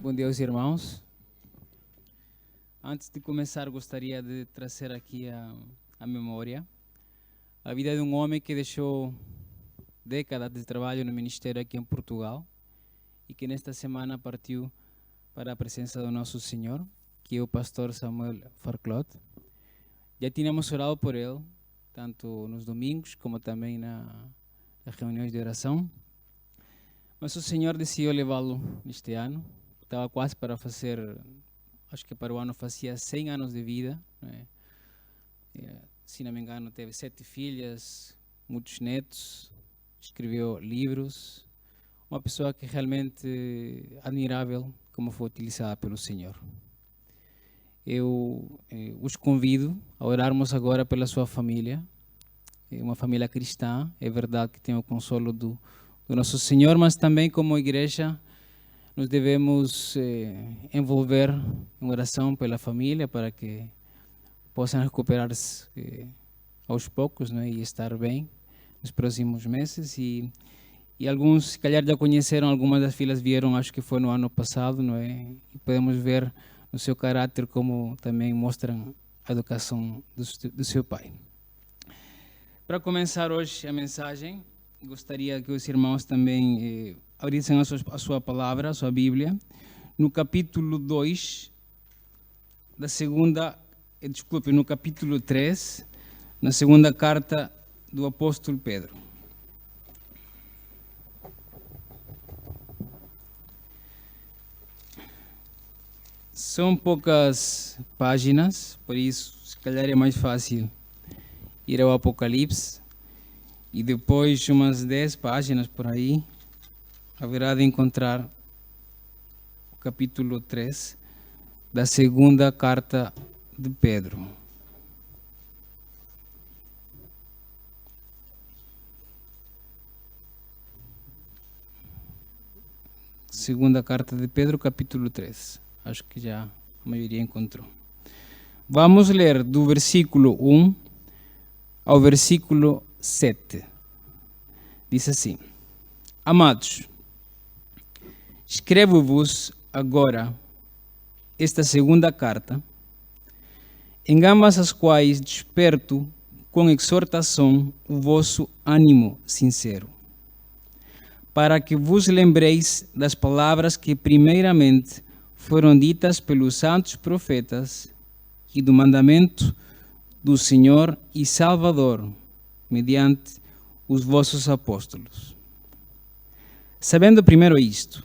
Bom dia aos irmãos. Antes de começar, gostaria de trazer aqui a memória a vida de um homem que deixou décadas de trabalho no ministério aqui em Portugal e que nesta semana partiu para a presença do nosso Senhor, que é o pastor Samuel Farclot. Já tínhamos orado por ele, tanto nos domingos como também nas reuniões de oração. Mas o Senhor decidiu levá-lo neste ano. Estava quase para fazer, acho que para o ano fazia 100 anos de vida. Né? Se não me engano, teve 7 filhas, muitos netos, escreveu livros. Uma pessoa que realmente admirável como foi utilizada pelo Senhor. Eu os convido a orarmos agora pela sua família. É uma família cristã, é verdade que tem o consolo do nosso Senhor, mas também como igreja nos devemos envolver em oração pela família para que possam recuperar-se aos poucos, né, e estar bem nos próximos meses. E alguns, se calhar, já conheceram, algumas das filhas vieram, acho que foi no ano passado, não é? E podemos ver no seu caráter como também mostram a educação do seu pai. Para começar hoje a mensagem, gostaria que os irmãos também abrissem a sua palavra, a sua Bíblia, no capítulo 2 da segunda, no capítulo 3, na segunda carta do apóstolo Pedro. São poucas páginas, por isso, se calhar é mais fácil ir ao Apocalipse. E depois, umas 10 páginas por aí, haverá de encontrar o capítulo 3 da segunda carta de Pedro. Segunda carta de Pedro, capítulo 3. Acho que já a maioria encontrou. Vamos ler do versículo 1 ao versículo 7. Diz assim: Amados, escrevo-vos agora esta segunda carta, em ambas as quais desperto com exortação o vosso ânimo sincero, para que vos lembreis das palavras que primeiramente foram ditas pelos santos profetas e do mandamento do Senhor e Salvador, mediante os vossos apóstolos. Sabendo primeiro isto,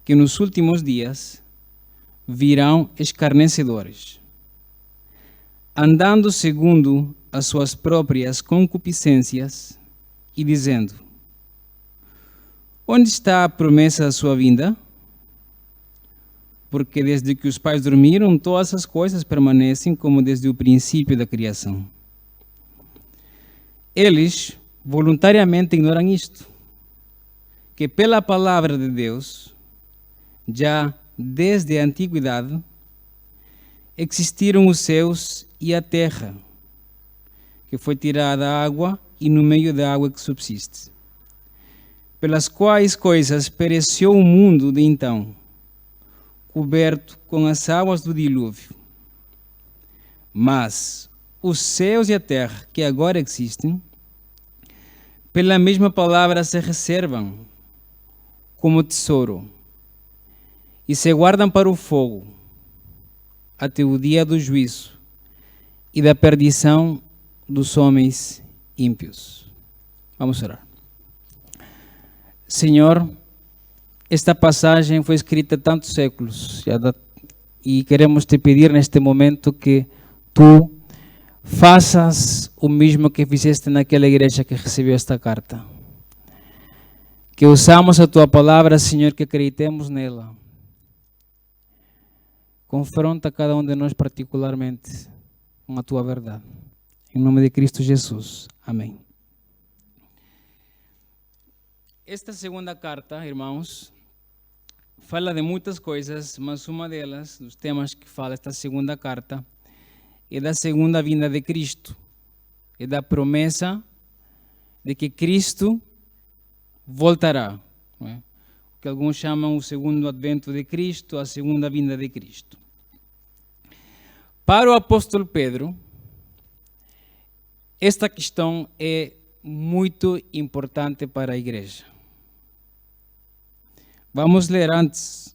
que nos últimos dias virão escarnecedores, andando segundo as suas próprias concupiscências e dizendo: onde está a promessa da sua vinda? Porque desde que os pais dormiram, todas as coisas permanecem como desde o princípio da criação. Eles voluntariamente ignoram isto, que pela palavra de Deus, já desde a antiguidade, existiram os céus e a terra, que foi tirada a água e no meio da água que subsiste, pelas quais coisas pereceu o mundo de então, coberto com as águas do dilúvio. Mas os céus e a terra que agora existem, pela mesma palavra se reservam como tesouro e se guardam para o fogo, até o dia do juízo e da perdição dos homens ímpios. Vamos orar. Senhor, esta passagem foi escrita há tantos séculos e queremos te pedir neste momento que tu faças o mesmo que fizeste naquela igreja que recebeu esta carta. Que usamos a tua palavra, Senhor, que acreditemos nela. Confronta cada um de nós particularmente com a tua verdade. Em nome de Cristo Jesus. Amém. Esta segunda carta, irmãos, fala de muitas coisas, mas uma delas, dos temas que fala esta segunda carta, é da segunda vinda de Cristo. É da promessa de que Cristo voltará. Não é? O que alguns chamam o segundo advento de Cristo, a segunda vinda de Cristo. Para o apóstolo Pedro, esta questão é muito importante para a igreja. Vamos ler antes,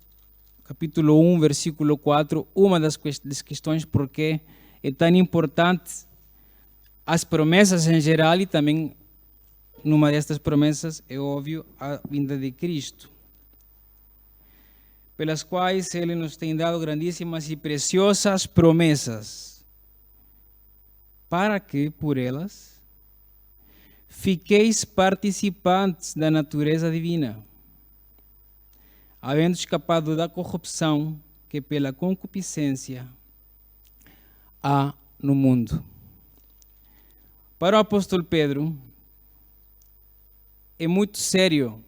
capítulo 1, versículo 4, uma das questões porque é tão importante as promessas em geral e também, numa destas promessas, é óbvio, a vinda de Cristo, pelas quais Ele nos tem dado grandíssimas e preciosas promessas, para que, por elas, fiqueis participantes da natureza divina, havendo escapado da corrupção que pela concupiscência há no mundo. Para o apóstolo Pedro, é muito sério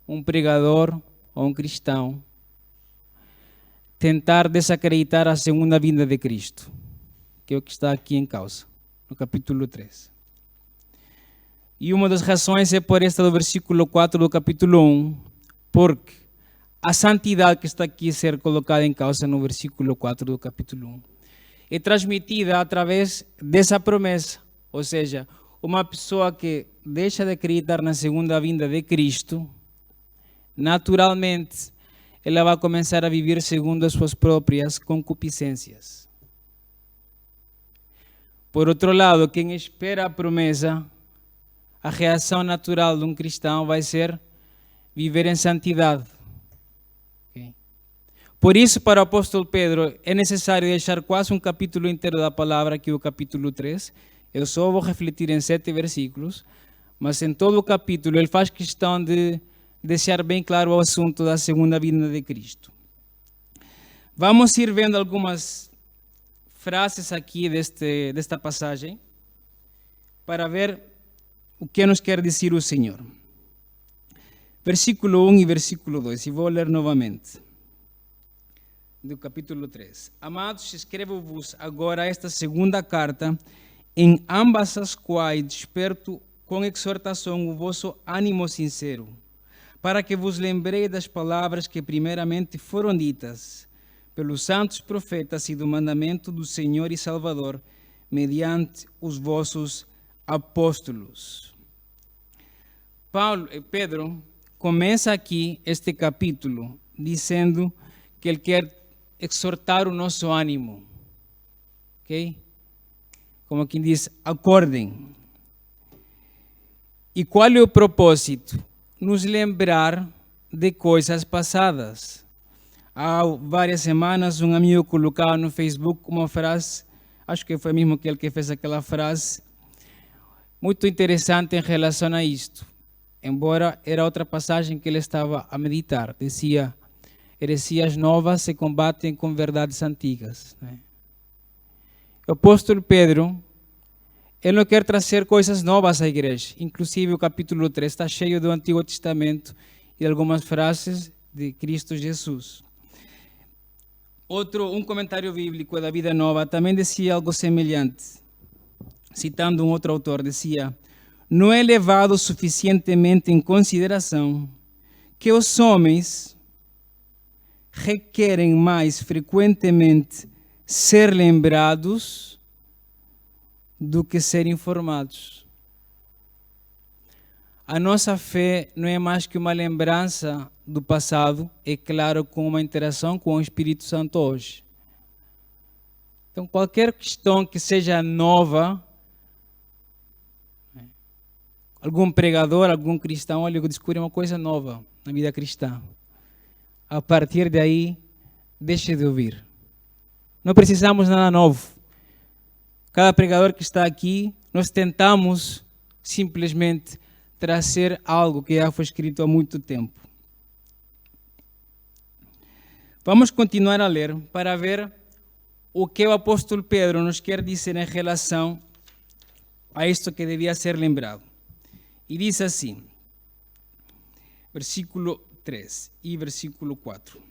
um pregador ou um cristão tentar desacreditar a segunda vinda de Cristo, que é o que está aqui em causa, no capítulo 3. E uma das razões é por esta do versículo 4 do capítulo 1, porque a santidade que está aqui a ser colocada em causa no versículo 4 do capítulo 1 é transmitida através dessa promessa, ou seja, uma pessoa que deixa de acreditar na segunda vinda de Cristo, naturalmente, ela vai começar a viver segundo as suas próprias concupiscências. Por outro lado, quem espera a promessa, a reação natural de um cristão vai ser viver em santidade. Okay? Por isso, para o apóstolo Pedro, é necessário deixar quase um capítulo inteiro da palavra, que é o capítulo 3. Eu só vou refletir em 7 versículos, mas em todo o capítulo ele faz questão de deixar bem claro o assunto da segunda vinda de Cristo. Vamos ir vendo algumas frases aqui desta passagem para ver o que nos quer dizer o Senhor. Versículo 1 e versículo 2, e vou ler novamente, do capítulo 3. Amados, escrevo-vos agora esta segunda carta, em ambas as quais desperto com exortação o vosso ânimo sincero, para que vos lembrei das palavras que primeiramente foram ditas pelos santos profetas e do mandamento do Senhor e Salvador, mediante os vossos apóstolos. Pedro começa aqui este capítulo dizendo que ele quer exortar o nosso ânimo, ok? Como quem diz, acordem. E qual é o propósito? Nos lembrar de coisas passadas. Há várias semanas, um amigo colocava no Facebook uma frase, acho que foi mesmo aquele que fez aquela frase, muito interessante em relação a isto. Embora era outra passagem que ele estava a meditar. Dizia, heresias novas se combatem com verdades antigas. O apóstolo Pedro, ele não quer trazer coisas novas à igreja. Inclusive o capítulo 3 está cheio do Antigo Testamento e de algumas frases de Cristo Jesus. Um comentário bíblico da Vida Nova também dizia algo semelhante. Citando um outro autor, dizia: não é levado suficientemente em consideração que os homens requerem mais frequentemente ser lembrados do que ser informados. A nossa fé não é mais que uma lembrança do passado, é claro, com uma interação com o Espírito Santo hoje. Então, qualquer questão que seja nova, algum pregador, algum cristão, olha, eu descobri uma coisa nova na vida cristã. A partir daí, deixe de ouvir. Não precisamos nada novo. Cada pregador que está aqui, nós tentamos simplesmente trazer algo que já foi escrito há muito tempo. Vamos continuar a ler para ver o que o apóstolo Pedro nos quer dizer em relação a isto que devia ser lembrado. E diz assim, versículo 3 e versículo 4.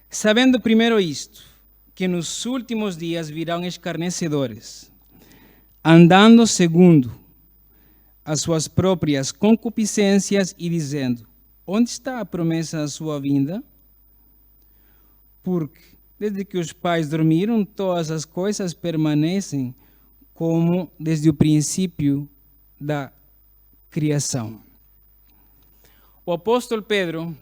Sabendo primeiro isto, que nos últimos dias virão escarnecedores, andando segundo as suas próprias concupiscências e dizendo, onde está a promessa da sua vinda? Porque desde que os pais dormiram, todas as coisas permanecem como desde o princípio da criação. O apóstolo Pedro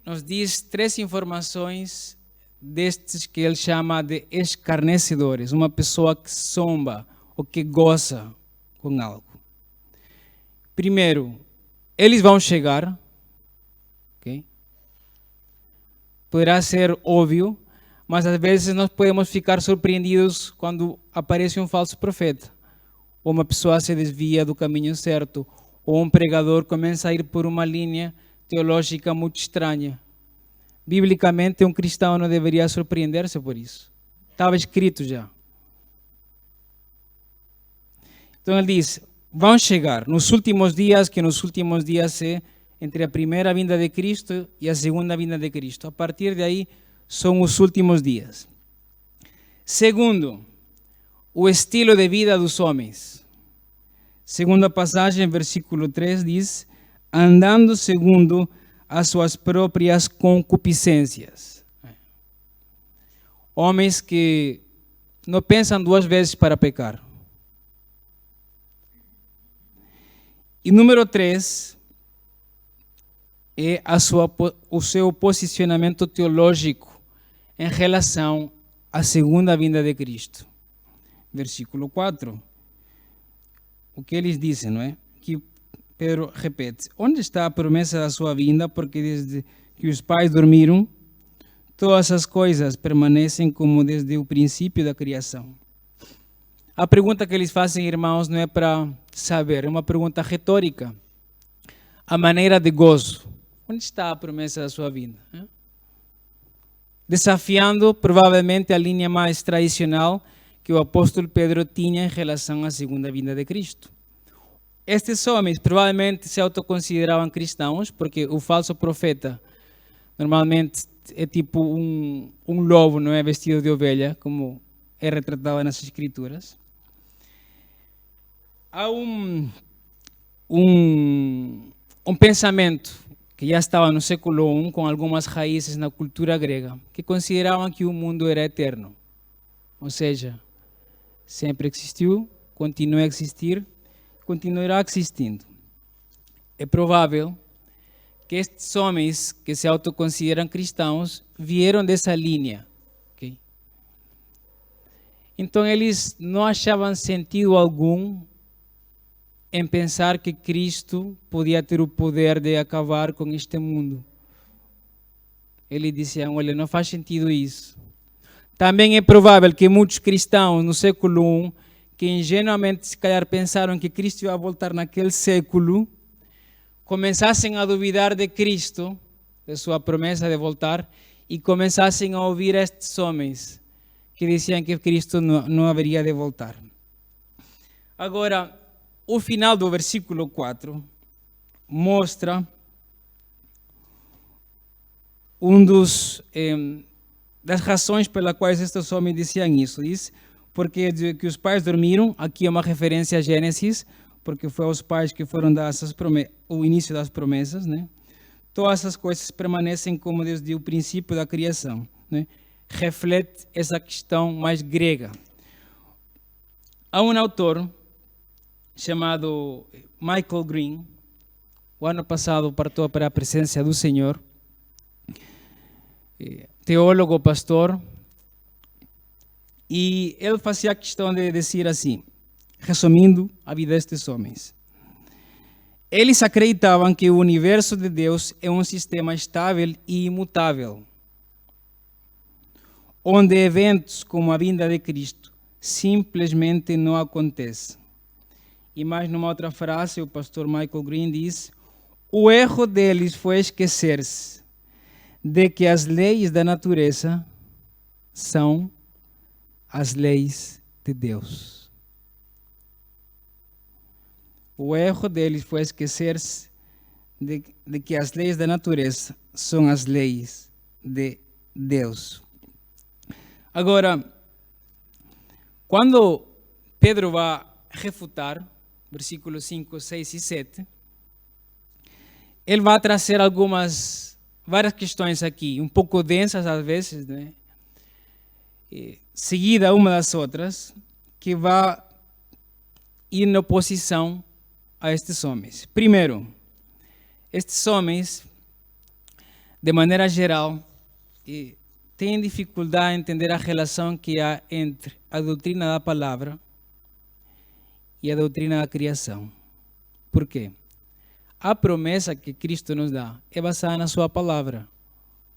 nos diz 3 informações destes que ele chama de escarnecedores, uma pessoa que zomba ou que goza com algo. Primeiro, eles vão chegar, ok? Poderá ser óbvio, mas às vezes nós podemos ficar surpreendidos quando aparece um falso profeta, ou uma pessoa se desvia do caminho certo, ou um pregador começa a ir por uma linha teológica muito estranha. Biblicamente, um cristão não deveria surpreender-se por isso. Estava escrito já. Então ele diz, vão chegar nos últimos dias, que nos últimos dias é entre a primeira vinda de Cristo e a segunda vinda de Cristo. A partir de aí, são os últimos dias. Segundo, o estilo de vida dos homens. Segunda passagem, versículo 3, diz, andando segundo as suas próprias concupiscências. Homens que não pensam 2 vezes para pecar. E número 3 é o seu posicionamento teológico em relação à segunda vinda de Cristo. Versículo 4. O que eles dizem, não é? Que Pedro repete, onde está a promessa da sua vinda? Porque desde que os pais dormiram, todas as coisas permanecem como desde o princípio da criação. A pergunta que eles fazem, irmãos, não é para saber, é uma pergunta retórica. A maneira de gozo. Onde está a promessa da sua vinda? Desafiando, provavelmente, a linha mais tradicional que o apóstolo Pedro tinha em relação à segunda vinda de Cristo. Estes homens provavelmente se autoconsideravam cristãos, porque o falso profeta normalmente é tipo um lobo, não é, vestido de ovelha, como é retratado nas Escrituras. Há um pensamento que já estava no século I, com algumas raízes na cultura grega, que consideravam que o mundo era eterno. Ou seja, sempre existiu, continua a existir, continuará existindo. É provável que estes homens que se autoconsideram cristãos vieram dessa linha. Okay? Então eles não achavam sentido algum em pensar que Cristo podia ter o poder de acabar com este mundo. Eles diziam, olha, não faz sentido isso. Também é provável que muitos cristãos no século I, que ingenuamente se calhar pensaram que Cristo ia voltar naquele século, começassem a duvidar de Cristo, de sua promessa de voltar, e começassem a ouvir estes homens que diziam que Cristo não haveria de voltar. Agora, o final do versículo 4 mostra das razões pelas quais estes homens diziam isso. Diz, porque que os pais dormiram, aqui é uma referência a Gênesis, porque foi aos pais que foram dadas o início das promessas, né? Todas as coisas permanecem como desde o princípio da criação, né? Reflete essa questão mais grega. Há um autor chamado Michael Green, o ano passado partiu para a presença do Senhor, teólogo, pastor, e ele fazia questão de dizer assim, resumindo a vida destes homens. Eles acreditavam que o universo de Deus é um sistema estável e imutável, onde eventos como a vinda de Cristo simplesmente não acontecem. E mais numa outra frase, o pastor Michael Green diz, o erro deles foi esquecer-se de que as leis da natureza são as leis de Deus. O erro deles foi esquecer-se de que as leis da natureza são as leis de Deus. Agora, quando Pedro vai refutar, versículos 5, 6 e 7, ele vai trazer várias questões aqui, um pouco densas às vezes, né? Seguida uma das outras, que vai ir na oposição a estes homens. Primeiro, estes homens, de maneira geral, têm dificuldade em entender a relação que há entre a doutrina da palavra e a doutrina da criação. Por quê? A promessa que Cristo nos dá é baseada na sua palavra.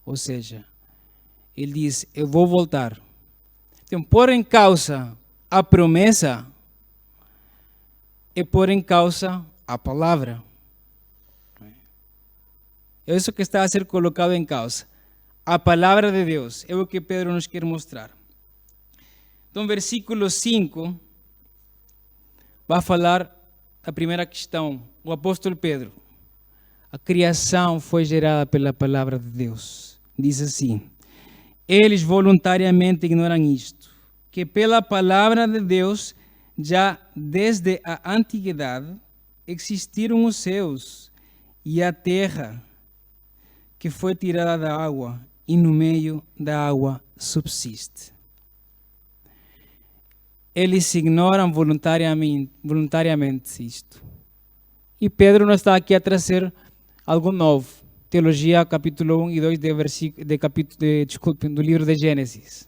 Ou seja, ele diz, eu vou voltar. Então, pôr em causa a promessa é pôr em causa a palavra. É isso que está a ser colocado em causa. A palavra de Deus é o que Pedro nos quer mostrar. Então, versículo 5 vai falar a primeira questão. O apóstolo Pedro. A criação foi gerada pela palavra de Deus. Diz assim: eles voluntariamente ignoram isto, que pela palavra de Deus, já desde a antiguidade, existiram os céus e a terra, que foi tirada da água, e no meio da água subsiste. Eles ignoram voluntariamente isto. E Pedro não está aqui a trazer algo novo. Teologia, capítulo 1 e 2 do livro de Gênesis.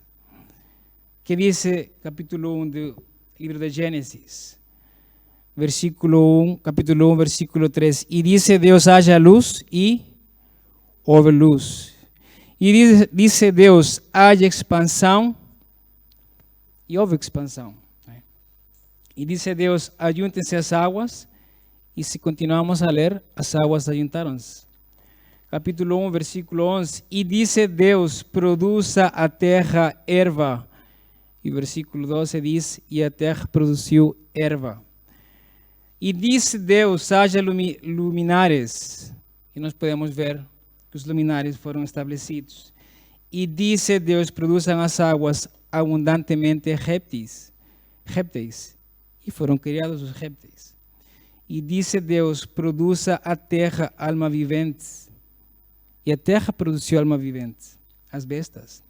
Que diz capítulo 1 do livro de Gênesis, capítulo 1, versículo 3. E disse Deus, haja luz, e houve luz. E disse Deus, haja expansão, e houve expansão. E disse Deus, ajuntem-se as águas, e se continuamos a ler, as águas ajuntaram-se. Capítulo 1, versículo 11. E disse Deus, produza a terra erva. E versículo 12 diz, e a terra produziu erva. E disse Deus, haja luminares. E nós podemos ver que os luminares foram estabelecidos. E disse Deus, produzam as águas abundantemente répteis. E foram criados os répteis. E disse Deus, produza a terra alma vivente. E a terra produziu alma vivente, as bestas.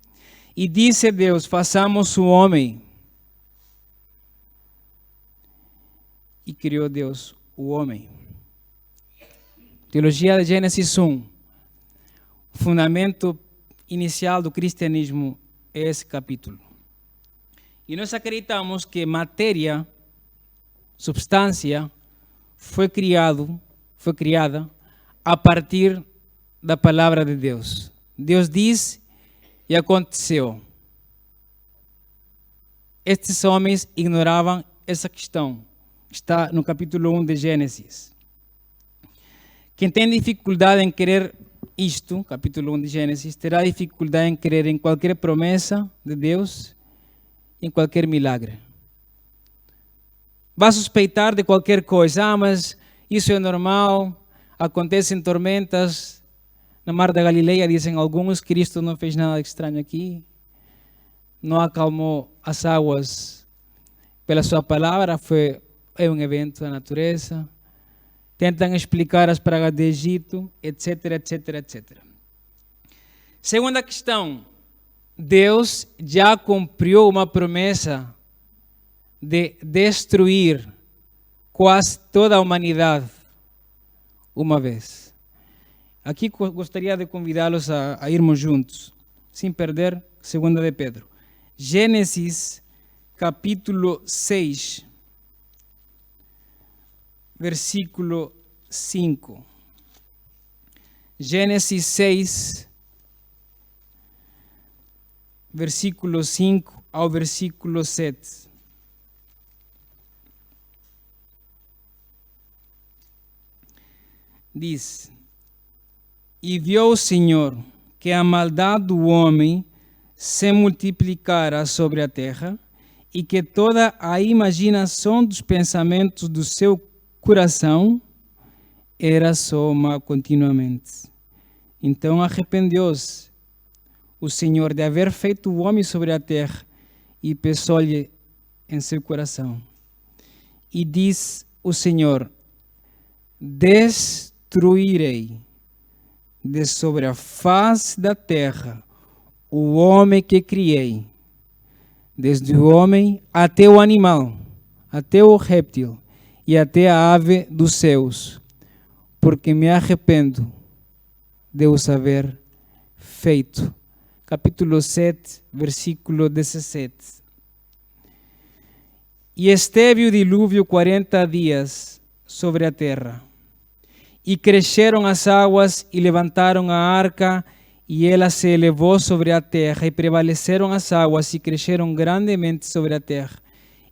E disse Deus, façamos o homem. E criou Deus o homem. Teologia de Gênesis 1. O fundamento inicial do cristianismo é esse capítulo. E nós acreditamos que matéria, substância, foi criada a partir da palavra de Deus. Deus diz e aconteceu. Estes homens ignoravam essa questão. Está no capítulo 1 de Gênesis. Quem tem dificuldade em querer isto, capítulo 1 de Gênesis, terá dificuldade em crer em qualquer promessa de Deus, em qualquer milagre. Vai suspeitar de qualquer coisa. Mas isso é normal, acontecem tormentas. Na Mar da Galileia, dizem alguns, Cristo não fez nada estranho aqui. Não acalmou as águas pela sua palavra, é um evento da natureza. Tentam explicar as pragas do Egito, etc, etc, etc. Segunda questão. Deus já cumpriu uma promessa de destruir quase toda a humanidade uma vez. Aqui gostaria de convidá-los a irmos juntos, sem perder 2 de Pedro. Gênesis, capítulo 6, versículo 5. Gênesis 6, versículo 5 ao versículo 7. Diz: E viu o Senhor que a maldade do homem se multiplicara sobre a terra, e que toda a imaginação dos pensamentos do seu coração era só má continuamente. Então arrependeu-se o Senhor de haver feito o homem sobre a terra, e pensou-lhe em seu coração. E disse o Senhor: destruirei de sobre a face da terra o homem que criei, desde o homem até o animal, até o réptil e até a ave dos céus, porque me arrependo de os haver feito. Capítulo 7, versículo 17. E esteve o dilúvio 40 dias sobre a terra. E cresceram as águas e levantaram a arca, e ela se elevou sobre a terra, e prevaleceram as águas e cresceram grandemente sobre a terra.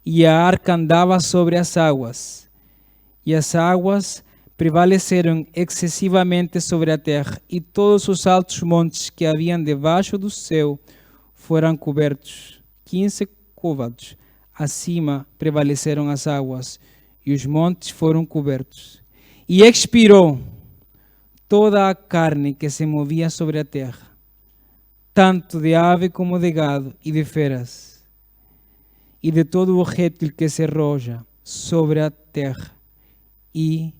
E a arca andava sobre as águas, e as águas prevaleceram excessivamente sobre a terra, e todos os altos montes que haviam debaixo do céu foram cobertos. 15 côvados acima prevaleceram as águas, e os montes foram cobertos. E expirou toda a carne que se movia sobre a terra, tanto de ave como de gado e de feras, e de todo o réptil que se arroja sobre a terra, e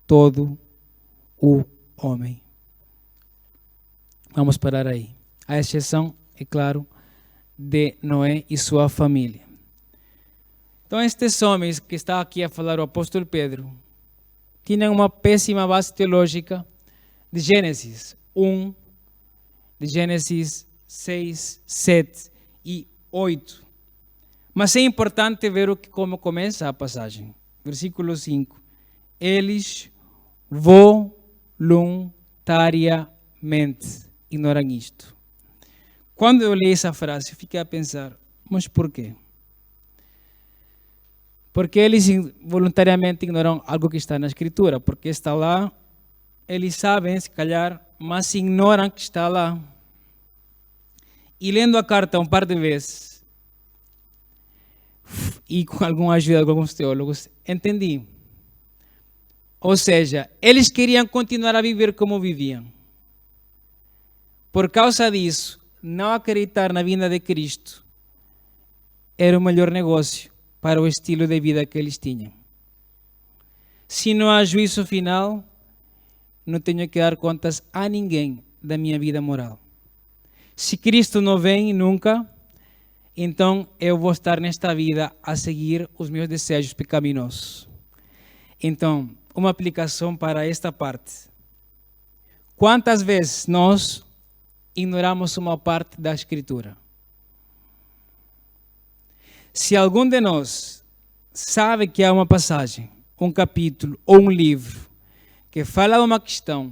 todo o homem. Vamos parar aí. A exceção, é claro, de Noé e sua família. Então, estes homens que está aqui a falar o apóstolo Pedro, tinham uma péssima base teológica de Gênesis 1, de Gênesis 6, 7 e 8. Mas é importante ver como começa a passagem. Versículo 5. Eles voluntariamente ignoram isto. Quando eu li essa frase, eu fiquei a pensar, mas por quê? Porque eles voluntariamente ignoram algo que está na Escritura, porque está lá, eles sabem, se calhar, mas ignoram que está lá. E lendo a carta um par de vezes, e com alguma ajuda de alguns teólogos, entendi. Ou seja, eles queriam continuar a viver como viviam. Por causa disso, não acreditar na vinda de Cristo era o melhor negócio para o estilo de vida que eles tinham. Se não há juízo final, não tenho que dar contas a ninguém da minha vida moral. Se Cristo não vem nunca, então eu vou estar nesta vida a seguir os meus desejos pecaminosos. Então, uma aplicação para esta parte. Quantas vezes nós ignoramos uma parte da Escritura? Se algum de nós sabe que há uma passagem, um capítulo ou um livro que fala de uma questão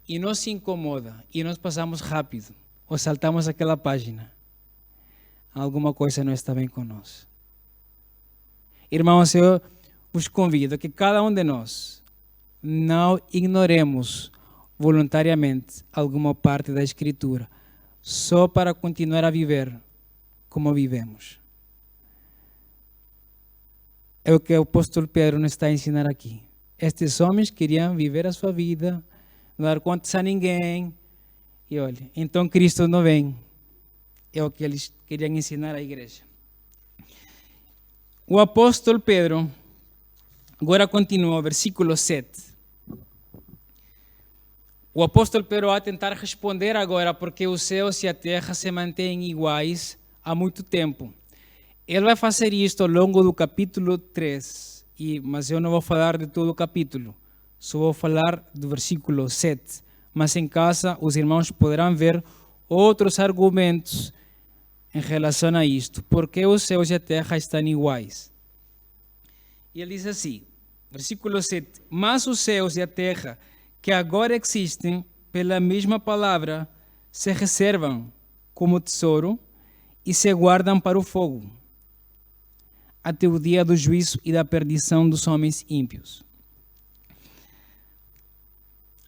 e nos se incomoda e nós passamos rápido ou saltamos aquela página, alguma coisa não está bem conosco. Irmãos, eu vos convido a que cada um de nós não ignoremos voluntariamente alguma parte da Escritura só para continuar a viver como vivemos. É o que o apóstolo Pedro nos está a ensinar aqui. Estes homens queriam viver a sua vida, não dar contas a ninguém. E olha, então Cristo não vem. É o que eles queriam ensinar à igreja. O apóstolo Pedro agora continua, versículo 7. O apóstolo Pedro vai tentar responder agora porque os céus e a terra se mantêm iguais há muito tempo. Ele vai fazer isto ao longo do capítulo 3, mas eu não vou falar de todo o capítulo, só vou falar do versículo 7. Mas em casa os irmãos poderão ver outros argumentos em relação a isto, porque os céus e a terra estão iguais. E ele diz assim, versículo 7, mas os céus e a terra que agora existem, pela mesma palavra, se reservam como tesouro e se guardam para o fogo, até o dia do juízo e da perdição dos homens ímpios.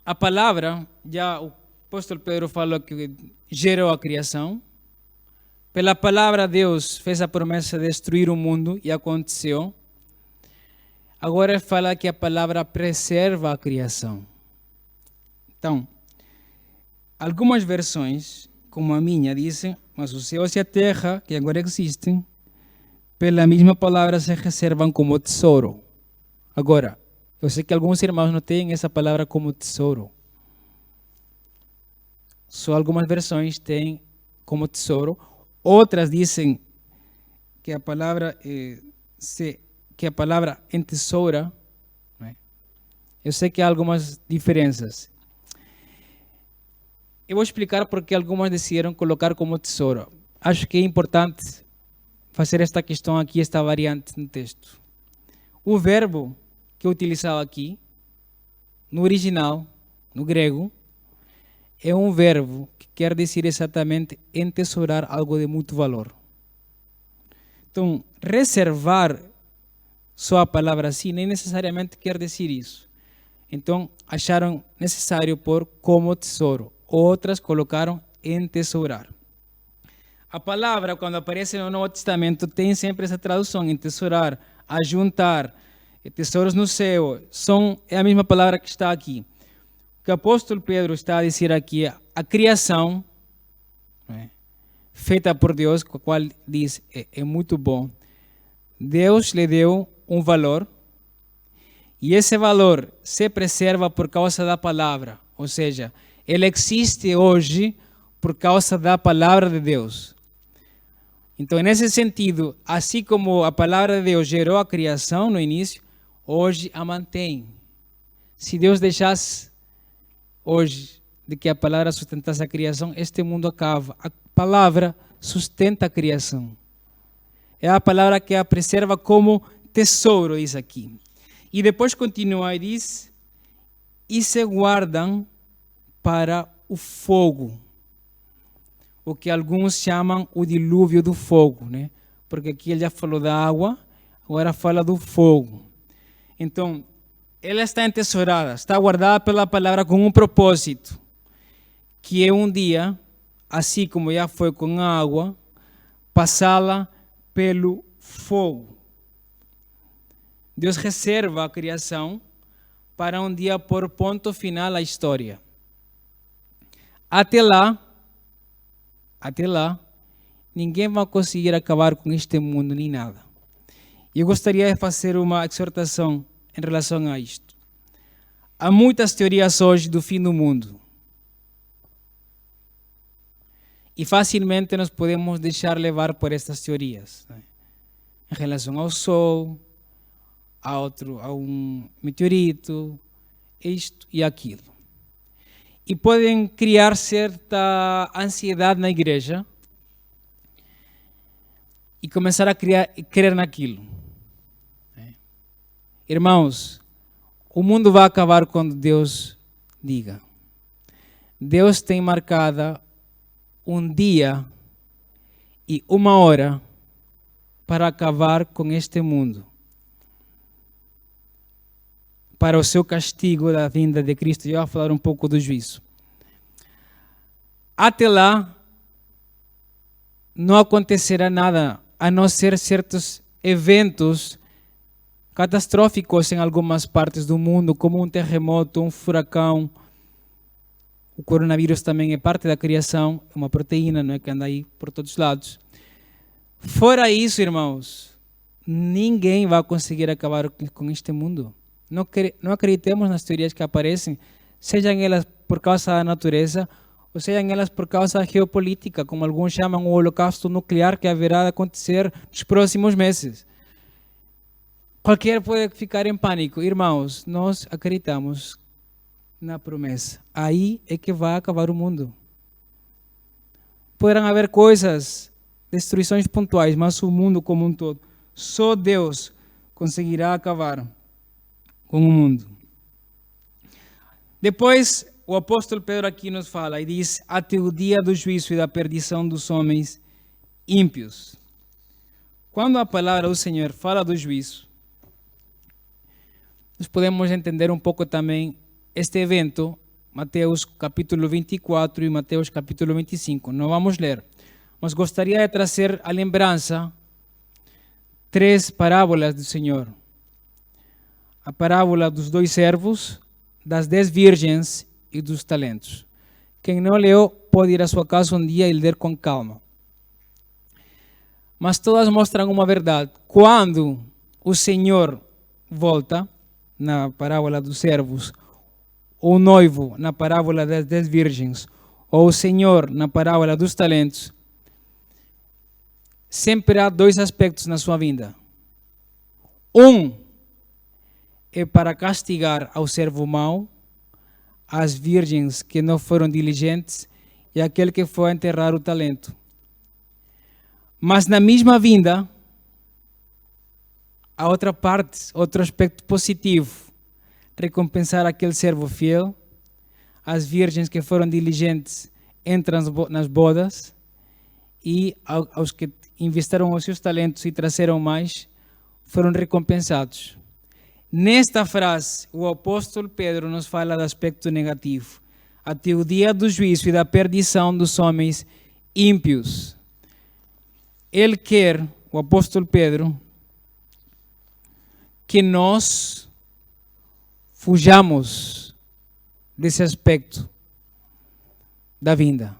A palavra, já o apóstolo Pedro falou que gerou a criação. Pela palavra, Deus fez a promessa de destruir o mundo e aconteceu. Agora ele fala que a palavra preserva a criação. Então, algumas versões, como a minha, dizem, mas os céus e a terra, que agora existem, pela mesma palavra se reservam como tesouro. Agora, eu sei que alguns irmãos não têm essa palavra como tesouro. Só algumas versões têm como tesouro. Outras dizem que a palavra entesoura. Né? Eu sei que há algumas diferenças. Eu vou explicar porque algumas decidiram colocar como tesouro. Acho que é importante fazer esta questão aqui, esta variante no texto. O verbo que é utilizado aqui, no original, no grego, é um verbo que quer dizer exatamente entesourar algo de muito valor. Então, reservar só a palavra assim nem necessariamente quer dizer isso. Então, acharam necessário pôr como tesouro. Outras colocaram entesourar. A palavra, quando aparece no Novo Testamento, tem sempre essa tradução, entesourar, ajuntar, tesouros no céu. É a mesma palavra que está aqui. O que o apóstolo Pedro está a dizer aqui, a criação, né, feita por Deus, com a qual diz, é muito bom. Deus lhe deu um valor, e esse valor se preserva por causa da palavra. Ou seja, ele existe hoje por causa da palavra de Deus. Então, nesse sentido, assim como a palavra de Deus gerou a criação no início, hoje a mantém. Se Deus deixasse hoje de que a palavra sustentasse a criação, este mundo acaba. A palavra sustenta a criação. É a palavra que a preserva como tesouro, diz aqui. E depois continua e diz, e se guardam para o fogo. O que alguns chamam o dilúvio do fogo, né? Porque aqui ele já falou da água, agora fala do fogo. Então, ela está entesourada, está guardada pela palavra com um propósito, que é um dia, assim como já foi com a água, passá-la pelo fogo. Deus reserva a criação para um dia pôr ponto final à história. Até lá, ninguém vai conseguir acabar com este mundo nem nada. E eu gostaria de fazer uma exortação em relação a isto. Há muitas teorias hoje do fim do mundo. E facilmente nós podemos deixar levar por estas teorias, né? Em relação ao Sol, a um meteorito, isto e aquilo. E podem criar certa ansiedade na igreja e começar a crer naquilo. Irmãos, o mundo vai acabar quando Deus diga. Deus tem marcado um dia e uma hora para acabar com este mundo, para o seu castigo da vinda de Cristo. Eu vou falar um pouco do juízo. Até lá, não acontecerá nada, a não ser certos eventos catastróficos em algumas partes do mundo, como um terremoto, um furacão. O coronavírus também é parte da criação, é uma proteína, não é, que anda aí por todos os lados. Fora isso, irmãos, ninguém vai conseguir acabar com este mundo. Não acreditemos nas teorias que aparecem, sejam elas por causa da natureza, ou sejam elas por causa da geopolítica, como alguns chamam o holocausto nuclear que haverá de acontecer nos próximos meses. Qualquer pode ficar em pânico. Irmãos, nós acreditamos na promessa. Aí é que vai acabar o mundo. Poderão haver coisas, destruições pontuais, mas o mundo como um todo, só Deus conseguirá acabar com o mundo. Depois, o apóstolo Pedro aqui nos fala e diz, até o dia do juízo e da perdição dos homens ímpios. Quando a palavra do Senhor fala do juízo, nós podemos entender um pouco também este evento, Mateus capítulo 24 e Mateus capítulo 25. Não vamos ler, mas gostaria de trazer à lembrança 3 parábolas do Senhor. A parábola dos 2 servos, das 10 virgens e dos talentos. Quem não leu pode ir à sua casa um dia e ler com calma. Mas todas mostram uma verdade. Quando o Senhor volta, na parábola dos servos, o noivo na parábola das 10 virgens, ou o Senhor, na parábola dos talentos, sempre há dois aspectos na sua vinda. Um é para castigar ao servo mau, as virgens que não foram diligentes e aquele que foi enterrar o talento. Mas na mesma vinda, há outra parte, outro aspecto positivo. Recompensar aquele servo fiel, as virgens que foram diligentes entram nas bodas e aos que investiram os seus talentos e trouxeram mais, foram recompensados. Nesta frase, o apóstolo Pedro nos fala do aspecto negativo, até o dia do juízo e da perdição dos homens ímpios. Ele quer, o apóstolo Pedro, que nós fujamos desse aspecto da vinda,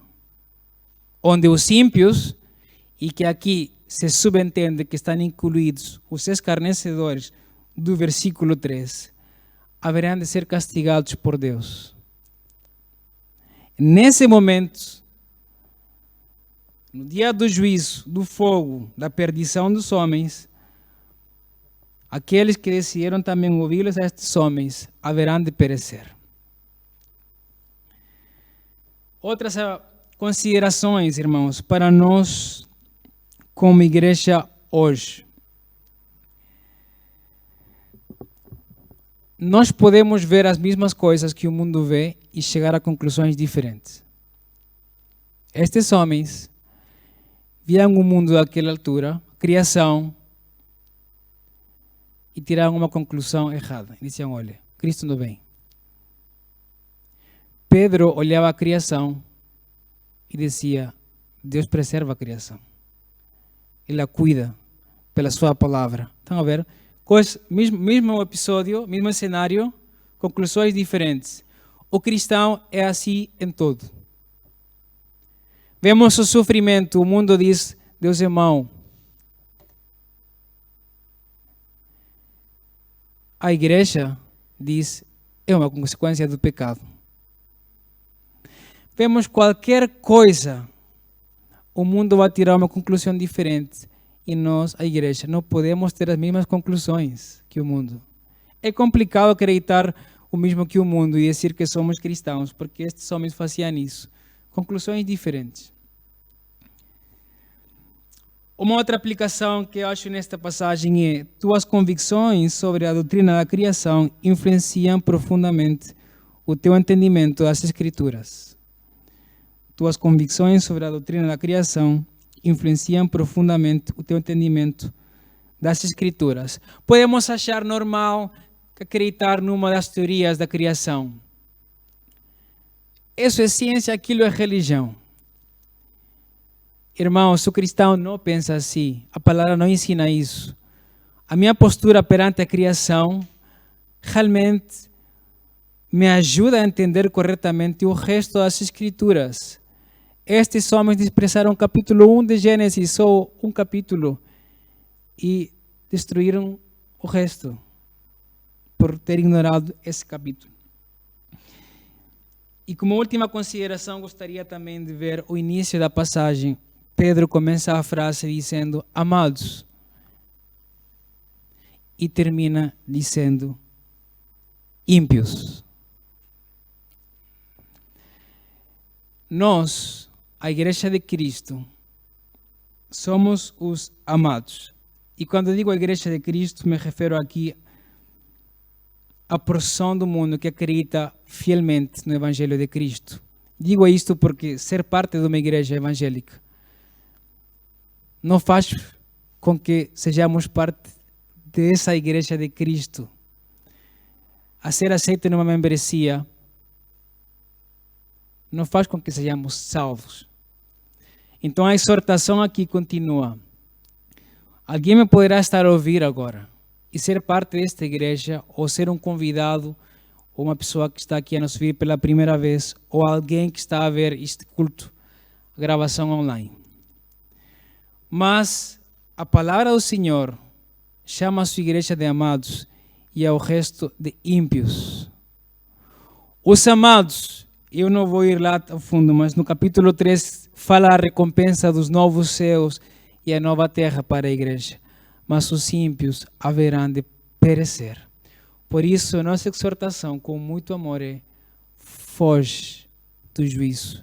onde os ímpios, e que aqui se subentende que estão incluídos os escarnecedores do versículo 3, haverão de ser castigados por Deus. Nesse momento, no dia do juízo, do fogo, da perdição dos homens, aqueles que decidiram também ouvi-los a estes homens haverão de perecer. Outras considerações, irmãos, para nós como igreja hoje. Nós podemos ver as mesmas coisas que o mundo vê e chegar a conclusões diferentes. Estes homens viam o mundo daquela altura, criação, e tiraram uma conclusão errada. E diziam, olha, Cristo não vem. Pedro olhava a criação e dizia, Deus preserva a criação. Ele a cuida pela sua palavra. Estão a ver? Mesmo episódio, mesmo cenário, conclusões diferentes. O cristão é assim em todo. Vemos o sofrimento, o mundo diz, Deus é mau. A igreja diz, é uma consequência do pecado. Vemos qualquer coisa, o mundo vai tirar uma conclusão diferente. E nós, a igreja, não podemos ter as mesmas conclusões que o mundo. É complicado acreditar o mesmo que o mundo e dizer que somos cristãos, porque estes homens faziam isso. Conclusões diferentes. Uma outra aplicação que eu acho nesta passagem é: tuas convicções sobre a doutrina da criação influenciam profundamente o teu entendimento das Escrituras. Tuas convicções sobre a doutrina da criação influenciam profundamente o teu entendimento das Escrituras. Podemos achar normal acreditar numa das teorias da criação. Isso é ciência, aquilo é religião. Irmãos, o cristão não pensa assim. A palavra não ensina isso. A minha postura perante a criação realmente me ajuda a entender corretamente o resto das Escrituras. Estes homens desprezzaram o capítulo 1 de Gênesis, só um capítulo, e destruíram o resto por ter ignorado esse capítulo. E como última consideração, gostaria também de ver o início da passagem. Pedro começa a frase dizendo, amados, e termina dizendo, ímpios. Nós, a Igreja de Cristo, somos os amados. E quando eu digo a Igreja de Cristo, me refiro aqui à porção do mundo que acredita fielmente no Evangelho de Cristo. Digo isto porque ser parte de uma igreja evangélica não faz com que sejamos parte dessa Igreja de Cristo. A ser aceito numa membresia não faz com que sejamos salvos. Então a exortação aqui continua. Alguém me poderá estar a ouvir agora e ser parte desta igreja, ou ser um convidado, ou uma pessoa que está aqui a nos ouvir pela primeira vez, ou alguém que está a ver este culto, a gravação online. Mas a palavra do Senhor chama a sua igreja de amados e ao resto de ímpios. Os amados, eu não vou ir lá a fundo, mas no capítulo 3 fala a recompensa dos novos céus e a nova terra para a igreja. Mas os ímpios haverão de perecer. Por isso, a nossa exortação com muito amor é: foge do juízo.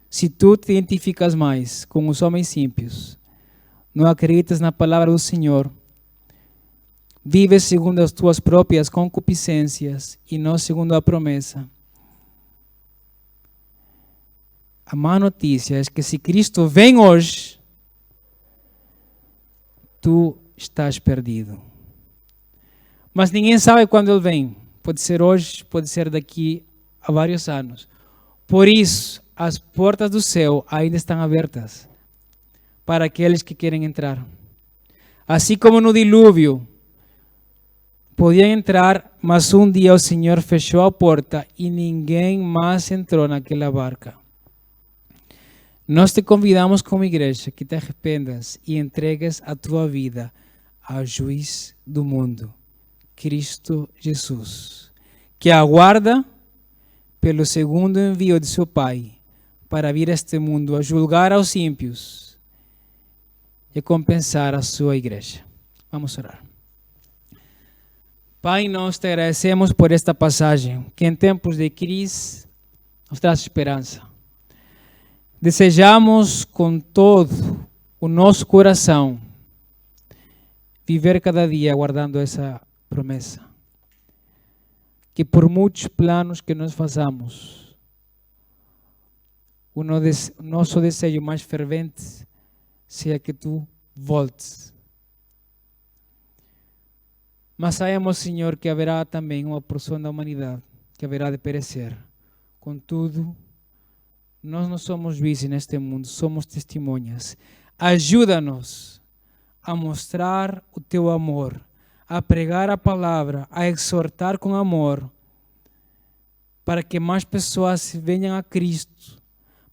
Se tu te identificas mais com os homens ímpios, não acreditas na palavra do Senhor, vives segundo as tuas próprias concupiscências e não segundo a promessa, a má notícia é que se Cristo vem hoje, tu estás perdido. Mas ninguém sabe quando Ele vem. Pode ser hoje, pode ser daqui a vários anos. Por isso, as portas do céu ainda estão abertas para aqueles que querem entrar. Assim como no dilúvio, podiam entrar, mas um dia o Senhor fechou a porta e ninguém mais entrou naquela barca. Nós te convidamos como igreja que te arrependas e entregues a tua vida ao juiz do mundo, Cristo Jesus, que aguarda pelo segundo envio de seu Pai para vir a este mundo a julgar aos ímpios e compensar a sua igreja. Vamos orar. Pai, nós te agradecemos por esta passagem, que em tempos de crise nos traz esperança. Desejamos com todo o nosso coração viver cada dia aguardando essa promessa. Que por muitos planos que nós façamos, o nosso desejo mais fervente seja que tu voltes. Mas sabemos, Senhor, que haverá também uma porção da humanidade que haverá de perecer. Contudo, nós não somos juízes neste mundo, somos testemunhas. Ajuda-nos a mostrar o teu amor, a pregar a palavra, a exortar com amor, para que mais pessoas venham a Cristo,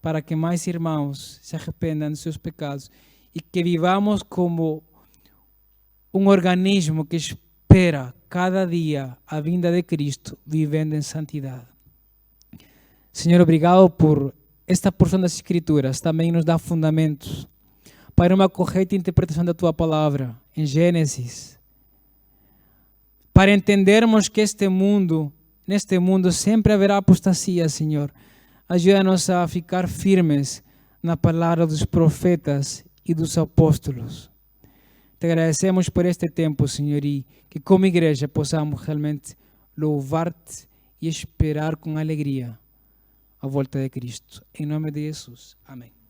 para que mais irmãos se arrependam dos seus pecados e que vivamos como um organismo que espera cada dia a vinda de Cristo, vivendo em santidade. Senhor, obrigado por esta porção das Escrituras, também nos dá fundamentos para uma correta interpretação da tua palavra em Gênesis, para entendermos que neste mundo sempre haverá apostasia, Senhor. Ajuda-nos a ficar firmes na palavra dos profetas e dos apóstolos. Te agradecemos por este tempo, Senhor, e que como igreja possamos realmente louvar-te e esperar com alegria a volta de Cristo. Em nome de Jesus. Amém.